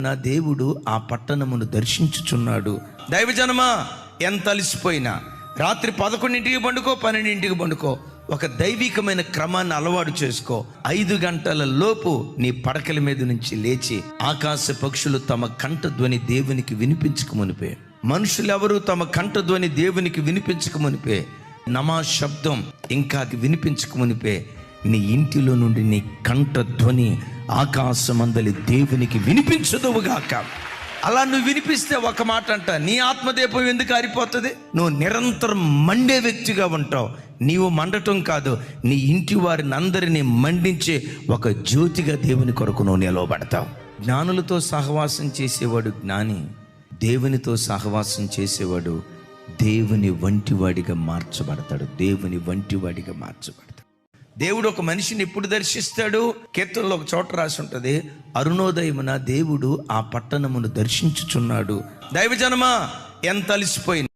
నా దేవుడు ఆ పట్టణమును దర్శించుచున్నాడు. దైవజనమా, ఎంత అలసిపోయినా రాత్రి 11ంటికి పండుకో, 12ంటికి పండుకో, ఒక దైవికమైన క్రమాన్ని అలవాటు చేసుకో. 5 గంటల లోపు నీ పడకల మీద నుంచి లేచి ఆకాశ పక్షులు తమ కంఠధ్వని దేవునికి వినిపించకమునిపే, మనుషులెవరూ తమ కంఠధ్వని దేవునికి వినిపించకమునిపే, నమాజ్ శబ్దం ఇంకా వినిపించకమునిపే నీ ఇంటిలో నుండి నీ కంఠధ్వని ఆకాశమందలి దేవునికి వినిపించదువుగాక. అలా నువ్వు వినిపిస్తే ఒక మాట అంట, నీ ఆత్మదీపం ఎందుకు ఆరిపోతుంది? నువ్వు నిరంతరం మండే వ్యక్తిగా ఉంటావు. నీవు మండటం కాదు, నీ ఇంటి వారిని అందరినీ మండించే ఒక జ్యోతిగా దేవుని కొరకు నువ్వు నిలవబడతావు. జ్ఞానులతో సహవాసం చేసేవాడు జ్ఞాని, దేవునితో సహవాసం చేసేవాడు దేవుని వంటివాడిగా మార్చబడతాడు. దేవుని వంటివాడిగా మార్చబడతాడు. దేవుడు ఒక మనిషిని ఎప్పుడు దర్శిస్తాడు? కీర్తనలో ఒక చోట రాసి ఉంటుంది, అరుణోదయమున దేవుడు ఆ పట్టణమును దర్శించుచున్నాడు. దైవజనమా, ఎంత అలసిపోయింది.